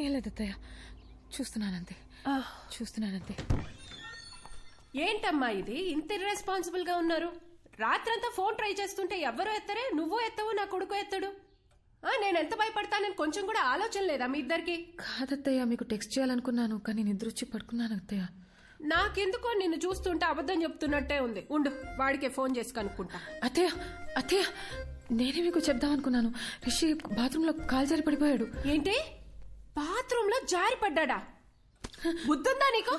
ఏం లేదు అత్తయ్య, చూస్తున్నానంతే. ఏంటమ్మా ఇది ఇంత ఇర్రెస్పాన్సిబుల్ గా ఉన్నారు? రాత్రంతా ఫోన్ ట్రై చేస్తుంటే ఎవ్వరూ ఎత్తరే, నువ్వు ఎత్తవు, నా కొడుకు ఎత్తడు. నేను ఎంత భయపడతానని కొంచెం కూడా ఆలోచన లేదా మీ ఇద్దరికి? కాదత్తయ్య, మీకు టెక్స్ట్ చేయాలనుకున్నాను కానీ నిద్ర వచ్చి పడుకున్నాను అత్తయ్య. నాకెందుకో నిన్ను చూస్తుంటే అబద్ధం చెప్తున్నట్టే ఉంది. ఉండు, వాడికే ఫోన్ చేసి కనుక్కుంటా. అత్తయ్య నేనే మీకు చెప్దాం అనుకున్నాను. రిషి బాత్రూమ్ లో కాలు జారి పడిపోయాడు. ఏంటి? బాత్రూమ్ లో జారి పడ్డా? బుద్ధుందా నీకు?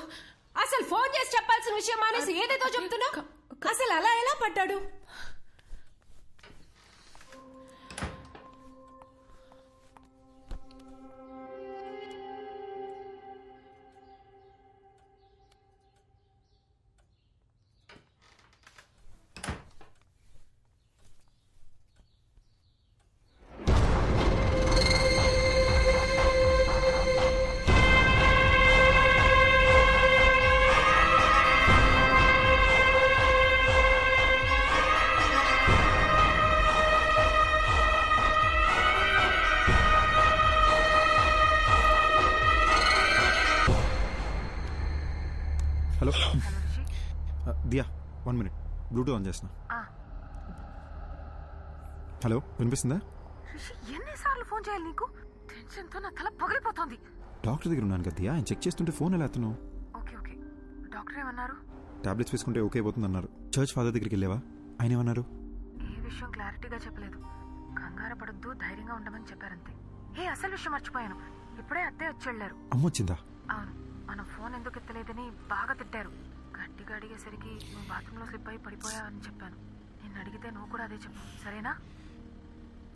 అసలు ఫోన్ చేసి చెప్పాల్సిన విషయం మానేసి ఏదేదో చెప్తున్నావు. అసలు అలా ఎలా పడ్డాడు? Hello Diya, 1 minute, Bluetooth on చేస్తున్నా. హలో, వినిపిస్తుందా? ఎన్నిసార్లు ఫోన్ చేయాలి నీకు? టెన్షన్ తో నా తల పగిలిపోతుంది. డాక్టర్ దగ్గర ఉన్నాను కదా దియా, ఆయన చెక్ చేస్తుంటే ఫోన్ ఎలా ఎత్తున్నావు? ఓకే, డాక్టర్ ఏమన్నారు? టాబ్లెట్స్ వేసుకుంటే ఓకే అయిపోతుంది అన్నారు. చర్చ్ ఫాదర్ దగ్గరికి వెళ్ళావా? ఆయన ఏమన్నారు? ఏ విషయం క్లారిటీగా చెప్పలేదు. కంగారు పడొద్దు, ధైర్యంగా ఉండమని చెప్పారంతే. అసలు విషయం మర్చిపోయాను. ఇప్పుడే అత్తే వచ్చి వెళ్ళారు. అమ్మొచ్చిందా? అవును, మన ఫోన్ ఎందుకు ఎత్తలేదని బాగా తిట్టారు. గట్టిగా అడిగేసరికి నువ్వు బాత్రూమ్ లో స్లిప్ అయి పడిపోయావని చెప్పాను. నిన్ను అడిగితే నువ్వు కూడా అదే చెప్పు, సరేనా?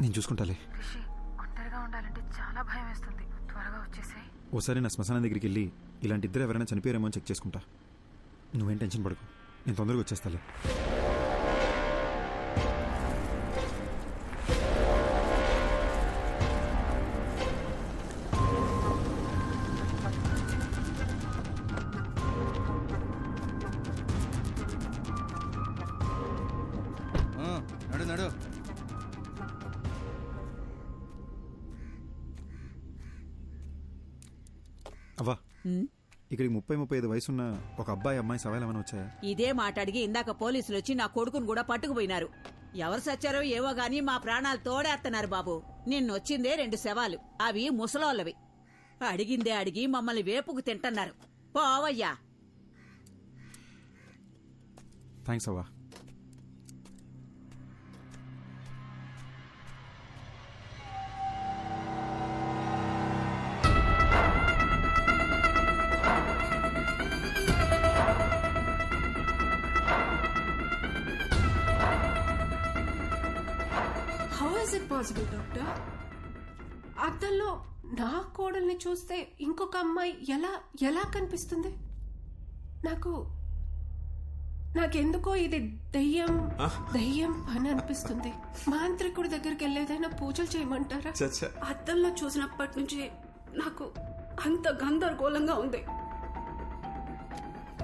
నేను చూసుకుంటాలే. రిషి, ఒంటరిగా ఉండాలంటే చాలా భయం వేస్తుంది. త్వరగా వచ్చేసాయి. ఓసారి నా శ్మశానం దగ్గరికి వెళ్ళి ఇలాంటి ఇద్దరు ఎవరైనా చనిపోయారేమో అని చెక్ చేసుకుంటా. నువ్వేం టెన్షన్ పడకు, నేను తొందరగా వచ్చేస్తాలే. నడు. అవ్వా, ఇక్కడికి 30-35 వయసున్న ఒక అబ్బాయి అమ్మాయి సవాల్ ఏమైనా వచ్చాయా? ఇదే మాట అడిగి ఇందాక పోలీసులు వచ్చి నా కొడుకును కూడా పట్టుకుపోయినారు. ఎవరు సచ్చారో ఏవో గాని మా ప్రాణాలు తోడేస్తున్నారు బాబు. నిన్నొచ్చిందే 2 శవాలు, అవి ముసలోళ్ళవి. అడిగిందే అడిగి మమ్మల్ని వేపుకు తింటన్నారు. పోవయ్యా. థ్యాంక్స్ అవ్వా. How is it possible doctor? అద్దంలో నా కోడల్ని చూస్తే ఇంకొక అమ్మాయి ఎలా కనిపిస్తుంది? నాకెందుకో ఇది దయ్యం పని అనిపిస్తుంది. మాంత్రికుడి దగ్గరికి వెళ్ళేదైనా పూజలు చేయమంటారా? అద్దంలో చూసినప్పటి నుంచి నాకు అంత గందరగోళంగా ఉంది.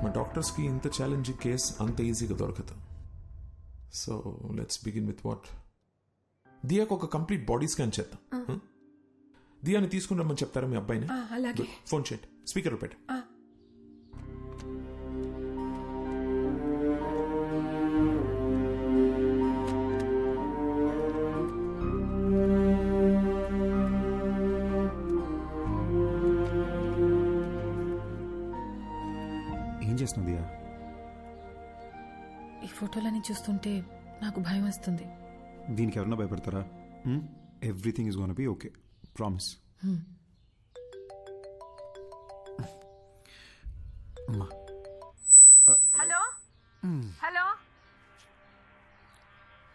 మా డాక్టర్స్ కి ఇంత ఛాలెంజింగ్ కేస్ అంత ఈజీగా దొరకదు. So let's begin with what. దియాకు ఒక కంప్లీట్ బాడీ స్కాన్ చేద్దాం. దియాని తీసుకుని రమ్మని చెప్తారా మీ అబ్బాయిని? అలాగే. ఫోన్ చేయండి, స్పీకర్ పెట్టు. ఏం చేస్తున్నావు దియా? ఈ ఫోటోలని చూస్తుంటే నాకు భయం వస్తుంది. దీనికి ఎవరన్నా భయపడతారా? Everything is gonna be okay, promise. అమ్మా. హలో హలో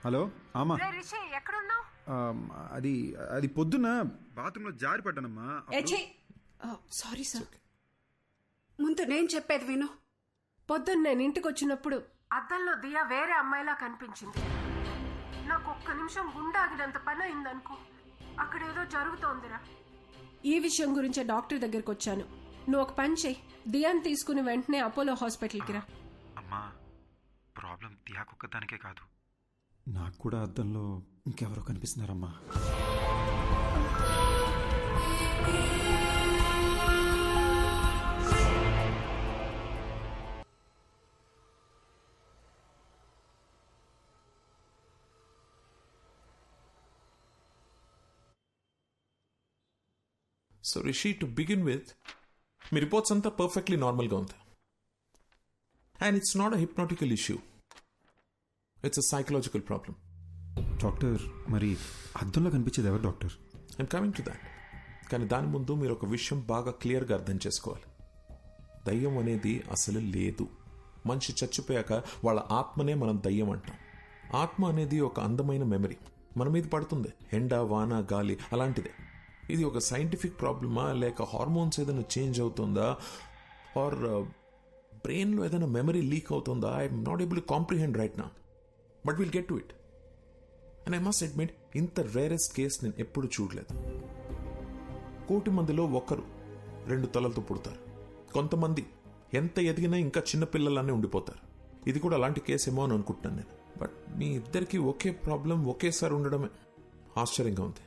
హలో అమ్మా. రిషి, ఎక్కడున్నావు? అది పొద్దున్న బాత్రూంలో జారి పడ్డానమ్మా. Sorry sir. ముందు నేను చెప్పేది విను. పొద్దున్న నేను ఇంటికి వచ్చినప్పుడు అద్దంలో దియా వేరే అమ్మాయిలా కనిపించింది. నాకు ఒక్క నిమిషం గుండాగినంత పని అయిందనుకో. అక్కడేదో జరుగుతోందిరా. ఈ విషయం గురించే డాక్టర్ దగ్గరికి వచ్చాను. నువ్వు ఒక పని చెయ్యి, దియాని తీసుకుని వెంటనే అపోలో హాస్పిటల్కి రా. అమ్మా, ప్రాబ్లం దియాకొక్కదానికే కాదు, నాకు కూడా అద్దంలో ఇంకెవరో కనిపిస్తున్నారమ్మా. So Rishi, to begin with, మీ రిపోర్ట్స్ అంతా పర్ఫెక్ట్లీ నార్మల్గా ఉంది. And it's not a hypnotical issue, it's a psychological problem. Doctor, మరి అద్దంలో కనిపించేది ఎవరు doctor? I'm coming to that. కానీ దాని ముందు మీరు ఒక విషయం బాగా క్లియర్గా అర్థం చేసుకోవాలి. దయ్యం అనేది అసలు లేదు. మనిషి చచ్చిపోయాక వాళ్ళ ఆత్మనే మనం దయ్యం అంటాం. ఆత్మ అనేది ఒక అందమైన మెమరీ, మన మీద పడుతుంది, ఎండ, వాన, గాలి అలాంటిదే. ఇది ఒక సైంటిఫిక్ ప్రాబ్లమా, లేక హార్మోన్స్ ఏదైనా చేంజ్ అవుతుందా, ఆర్ బ్రెయిన్లో ఏదైనా మెమరీ లీక్ అవుతుందా? I'm not able to comprehend right నా, but will get to it. And I must admit, ఇంత రేరెస్ట్ కేస్ నేను ఎప్పుడు చూడలేదు. 1,000,000 మందిలో ఒకరు 2 తలలతో పుడతారు. కొంతమంది ఎంత ఎదిగినా ఇంకా చిన్నపిల్లలనే ఉండిపోతారు. ఇది కూడా అలాంటి కేసేమో అని అనుకుంటున్నాను నేను. బట్ మీ ఇద్దరికి ఒకే ప్రాబ్లం ఒకేసారి ఉండడమే ఆశ్చర్యంగా ఉంది.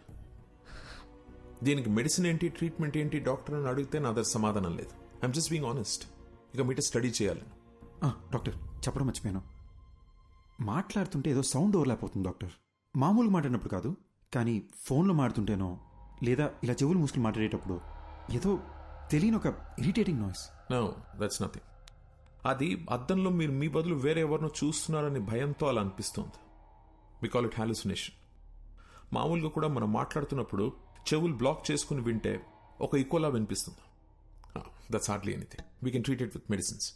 దీనికి మెడిసిన్ ఏంటి, ట్రీట్మెంట్ ఏంటి డాక్టర్ అని అడిగితే నా దగ్గర సమాధానం లేదు. I'm just being honest. ఇక మీట స్టడీ చేయాలి. డాక్టర్, చెప్పడం మర్చిపోయాను. మాట్లాడుతుంటే ఏదో సౌండ్ ఓవర్లాప్ అవుతుంది డాక్టర్. మామూలుగా మాట్లాడినప్పుడు కాదు, కానీ ఫోన్లో మాట్లాడుతుంటేనో లేదా ఇలా చెవులు మూసుకుని మాట్లాడేటప్పుడు ఏదో తెలియని ఒక irritating noise. No, that's nothing. అది అద్దంలో మీరు మీ బదులు వేరే ఎవరినో చూస్తున్నారని భయంతో అలా అనిపిస్తుంది. We call it hallucination. మామూలుగా కూడా మనం మాట్లాడుతున్నప్పుడు చెవులు బ్లాక్ చేసుకుని వింటే ఒక ఈకోలా వినిపిస్తుంది. That's hardly anything. We can treat it with medicines.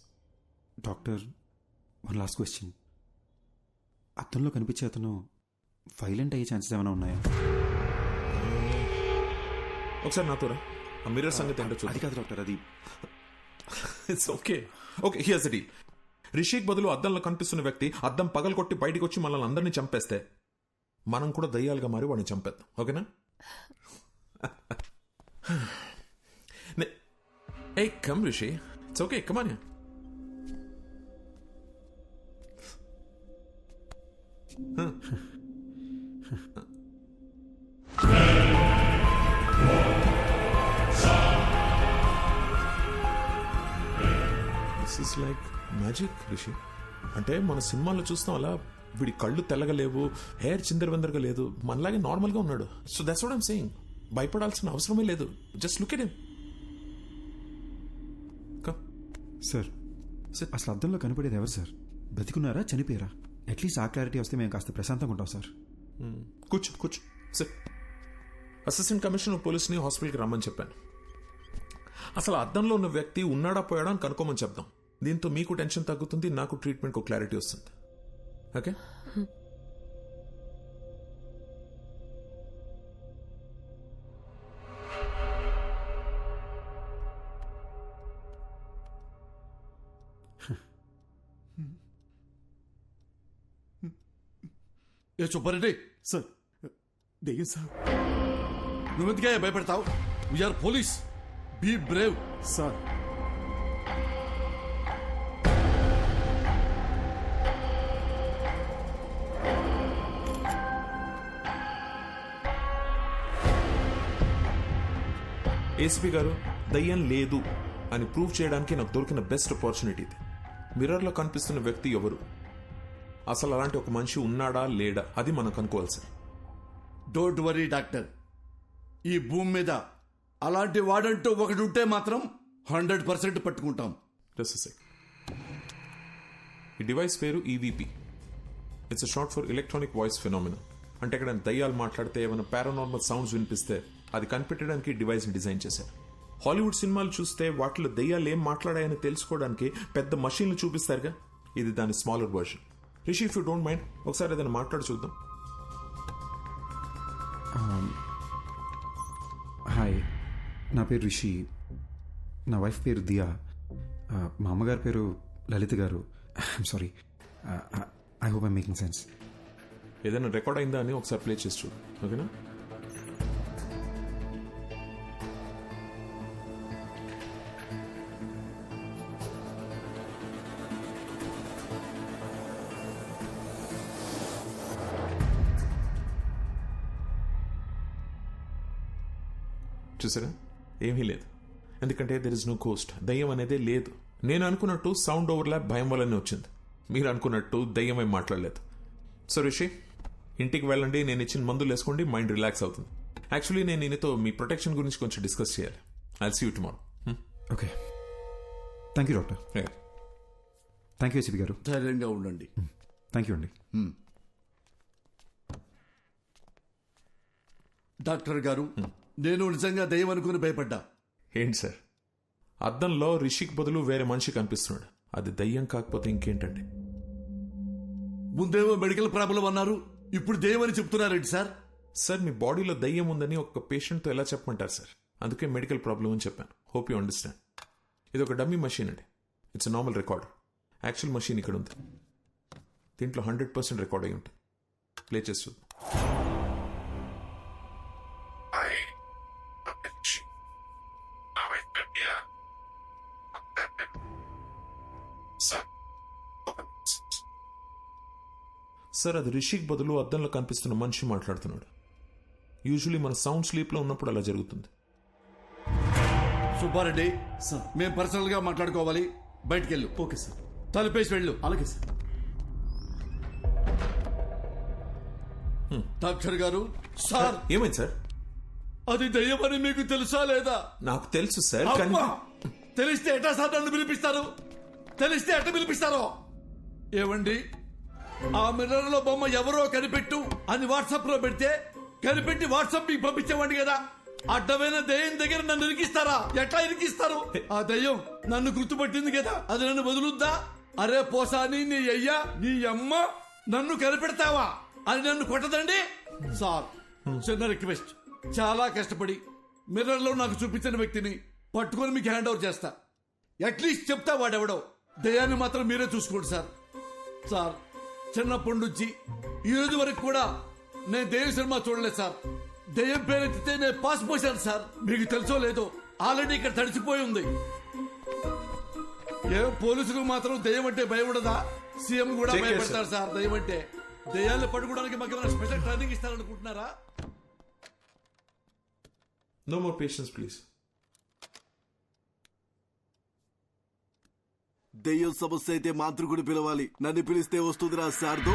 Doctor, one last question. అద్దంలో కనిపించే అతను వైలెంట్ అయ్యే ఛాన్సెస్ ఏమైనా ఉన్నాయా? ఒకసారి నాతో రా. ఆ మిర్రర్ సంగతి ఏంటో చూడు. అది కాదు డాక్టర్, అది it's okay. Okay, here's the deal. Rishik బదులు అద్దంలో కనిపిస్తున్న వ్యక్తి అద్దం పగలగొట్టి బయటికి వచ్చి మనల్ని అందరినీ చంపేస్తే మనం కూడా దయ్యాలుగా మారి వాడిని చంపేద్దాం. ఓకేనా? Hey, come Rishi. It's okay, come on here. This is like magic, Rishi. అంటే మన సినిమాల్లో చూస్తాం అలా వీడి కళ్ళు తెల్లగా లేవు, హెయిర్ చిందరవందరగా లేదు, మనలాగే నార్మల్గా ఉన్నాడు. So that's what I'm saying. భయపడాల్సిన అవసరమే లేదు. Just look at him. Sir, అసలు అద్దంలో కనపడేది ఎవరు సార్? బతికున్నారా, చనిపోయారా? అట్లీస్ట్ ఆ క్లారిటీ వస్తే మేము కాస్త ప్రశాంతంగా ఉంటాం సార్. కూర్చో కూర్చో సార్. అసిస్టెంట్ కమిషనర్ పోలీస్ని హాస్పిటల్కి రమ్మని చెప్పాను. అసలు అద్దంలో ఉన్న వ్యక్తి ఉన్నాడా పోయాడా అని కనుక్కోమని చెప్దాం. దీంతో మీకు టెన్షన్ తగ్గుతుంది, నాకు ట్రీట్మెంట్కి క్లారిటీ వస్తుంది. ఓకే? ఏ సుబ్బారెడ్డి సార్, దెయ్యం సార్. నువ్వెందుకే భయపడతావు? We are police. Be brave. Sir, ACP గారు, దయ్యం లేదు అని ప్రూవ్ చేయడానికి నాకు దొరికిన బెస్ట్ ఆపర్చునిటీ ఇది. మిర్రర్లో కనిపిస్తున్న వ్యక్తి ఎవరు, అసలు అలాంటి ఒక మనిషి ఉన్నాడా లేడా, అది మనం కనుక్కోవాలి సార్. Don't worry doctor. ఈ భూమి మీద అలాంటి వాడంటూ ఒకటి ఉంటే మాత్రం 100% పట్టుకుంటాం. ఈ డివైస్ పేరు EVP. It's short for electronic voice phenomena. అంటే ఇక్కడ దయ్యాలు మాట్లాడితే ఏమైనా పారానార్మల్ సౌండ్స్ వినిపిస్తే అది కనిపెట్టడానికి డివైస్ని డిజైన్ చేశారు. హాలీవుడ్ సినిమాలు చూస్తే వాటిలో దయ్యాలు ఏం మాట్లాడాయని తెలుసుకోవడానికి పెద్ద మషీన్లు చూపిస్తారుగా, ఇది దాని smaller version. Rishi, if you don't mind ఒకసారి ఏదైనా మాట్లాడి చూద్దాం. హాయ్, నా పేరు రిషి. నా వైఫ్ పేరు దియా. మా అమ్మగారి పేరు లలిత గారు. I'm sorry. I hope I'm making sense. ఏదైనా రికార్డ్ అయిందా అని ఒకసారి ప్లే చేసి చూడు. ఓకేనా? చూసారా, ఏమీ లేదు. ఎందుకంటే దెర్ ఇస్ నో కోస్ట్. దయ్యం అనేదే లేదు. నేను అనుకున్నట్టు సౌండ్ ఓవర్లాప్ భయం వల్లనే వచ్చింది. మీరు అనుకున్నట్టు దయ్యం ఏం మాట్లాడలేదు. సో రిషి, ఇంటికి వెళ్ళండి, నేను ఇచ్చిన మందులు వేసుకోండి, మైండ్ రిలాక్స్ అవుతుంది. యాక్చువల్లీ నేను ఈయనతో మీ ప్రొటెక్షన్ గురించి కొంచెం డిస్కస్ చేయాలి. I'll see you tomorrow. Okay, thank you doctor. Thank you ACP గారు. ధైర్యంగా ఉండండి. థ్యాంక్ యూ అండి. డాక్టర్ గారు, నేను నిజంగా దయ్యం అనుకుని భయపడ్డా. ఏంటి సార్, అద్దంలో రిషిక్ బదులు వేరే మనిషి కనిపిస్తున్నాడు. అది దయ్యం కాకపోతే ఇంకేంటండి? ముందేమో మెడికల్ ప్రాబ్లం అన్నారు, ఇప్పుడు దయ్యం అని చెప్తున్నారేంటి సార్? సార్, మీ బాడీలో దయ్యం ఉందని ఒక పేషెంట్తో ఎలా చెప్పమంటారు సార్? అందుకే మెడికల్ ప్రాబ్లం అని చెప్పాను. Hope you understand. ఇది ఒక డమ్మీ మషీన్ అండి. It's normal recorder. Actual machine ఇక్కడ ఉంది. దీంట్లో 100% రికార్డ్ అయి ఉంటుంది. ప్లే చేస్తూ సార్, అది రిషిక్ బదులు అద్దంలో కనిపిస్తున్న మనిషి మాట్లాడుతున్నాడు. యూజువలీ మన సౌండ్ స్లీప్ లో ఉన్నప్పుడు అలా జరుగుతుంది. సుబ్బారెడ్డి, మేము పర్సనల్ గా మాట్లాడుకోవాలి. బయటికి వెళ్ళు. Okay sir. తలుపేసి వెళ్ళు. అలాగే సార్. డాక్టర్ గారు, సార్ ఏమైంది సార్? అది దయ్యమని మీకు తెలుసా లేదా? నాకు తెలుసు సార్. అమ్మా! తెలిస్తే ఎట్టా సార్ నన్ను పిలిపిస్తారు? తెలిస్తే ఎట్ట పిలిపిస్తారో? ఏమండి, ఆ మిర్రర్ లో బొమ్మ ఎవరో కనిపెట్టు అని వాట్సాప్ లో పెడితే కనిపెట్టి వాట్సాప్ మీకు పంపించేవాడి కదా. అడ్డమైన దయ్యం దగ్గర నన్ను ఇరికిస్తారా? ఎట్లా ఇరికిస్తారు? ఆ దయ్యం నన్ను గుర్తుపట్టింది కదా, అది నన్ను వదులుద్దా? అరే పోసాని, నీ అయ్యా నీ అమ్మ నన్ను కనిపెడతావా అని నన్ను కొట్టదండి. సార్, చిన్న రిక్వెస్ట్. చాలా కష్టపడి మిర్రర్ లో నాకు చూపించిన వ్యక్తిని పట్టుకొని మీకు హ్యాండ్ ఓవర్ చేస్తా. అట్లీస్ట్ చెప్తా వాడెవడో. దయ్యాన్ని మాత్రం మీరే చూసుకోండి సార్. సార్, చిన్నప్పటి నుంచి ఈ రోజు వరకు కూడా నేను దయ్యం సినిమా చూడలేదు సార్. దయ్యం పేరెత్తితే నేను పాస్ పోసాను సార్. మీకు తెలుసో లేదో, ఆల్రెడీ ఇక్కడ తడిచిపోయి ఉంది. ఏ పోలీసులకు మాత్రం దయ్యం అంటే భయం ఉండదా? సీఎం కూడా భయపడతారు సార్ దయ్యం అంటే. దయ్యాన్ని పట్టుకోవడానికి మాకు ఏమైనా స్పెషల్ ట్రైనింగ్ ఇస్తారనుకుంటున్నారా? No more patience please. దెయ్యం సమస్య అయితే మాంత్రికుడు పిలవాలి. నన్ను పిలిస్తే వస్తుందిరా శారదో.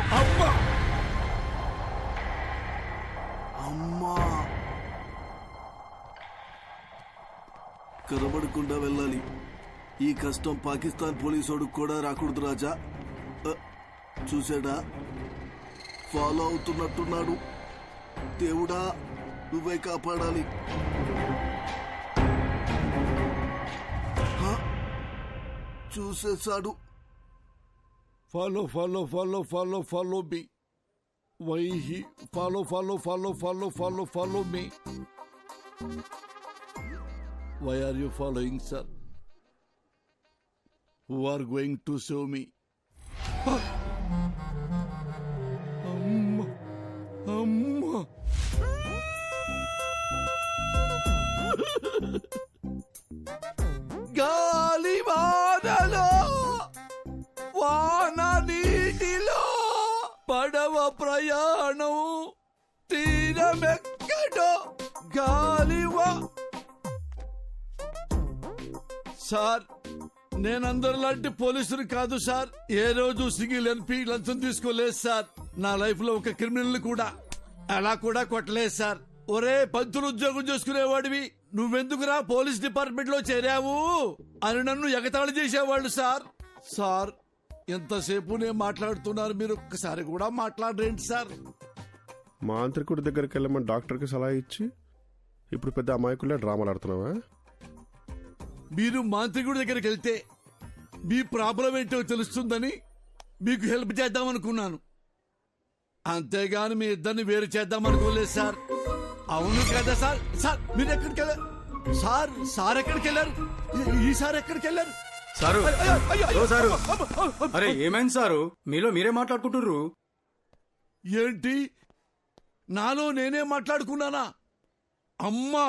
అమ్మా, కనబడకుండా వెళ్ళాలి. ఈ కష్టం పాకిస్తాన్ పోలీసోడు కూడా రాకూడదు రాజా. చూసాడా, ఫాలో అవుతున్నట్టున్నాడు. దేవుడా, నువ్వే కాపాడాలి. చూసేశాడు. Follow follow follow follow follow me. Why he follow follow follow follow follow follow me. Why are you following sir? Who are going to save me? అమ్మా అమ్మా, గాలి వానలో వాన నీటిలో పడవ ప్రయాణం తీరమెక్కడో గాలివా. సార్, నేనందరిలాంటి పోలీసులు కాదు సార్. ఏ రోజు సింగిల్ ఎన్పీ లంచం తీసుకోలేదు సార్. నా లైఫ్ లో ఒక క్రిమినల్ కూడా అలా కూడా కొట్టలేదు సార్. ఒరే, పంతులు ఉద్యోగం చేసుకునేవాడివి, నువ్వెందుకురా పోలీస్ డిపార్ట్మెంట్ లో చేరావు అని నన్ను ఎగతాళి చేసేవాళ్ళు సార్. సార్, ఎంతసేపు నేను మాట్లాడుతున్నారు, మీరు ఒక్కసారి కూడా మాట్లాడరేంటి సార్? మాంత్రికుడి దగ్గరికి వెళ్ళమని డాక్టర్కి సలహా ఇచ్చి ఇప్పుడు పెద్ద అమాయకులే డ్రామాలు ఆడుతున్నావా? మీరు మాంత్రికుడి దగ్గరికి వెళ్తే మీ ప్రాబ్లం ఏంటో తెలుస్తుందని మీకు హెల్ప్ చేద్దామనుకున్నాను. అంతేగాని మీ ఇద్దరిని వేరు చేద్దామనుకోలేదు సార్. అవును కదా సార్? సార్, మీరు ఎక్కడికి వెళ్ళారు సార్? సార్ ఎక్కడికి వెళ్ళారు? ఈ సార్ ఎక్కడికి వెళ్ళారు? సారు, సారు, అరే ఏమైంది సారు? మీలో మీరే మాట్లాడుకుంటుర్రు ఏంటి? నాలో నేనే మాట్లాడుకున్నానా? అమ్మా,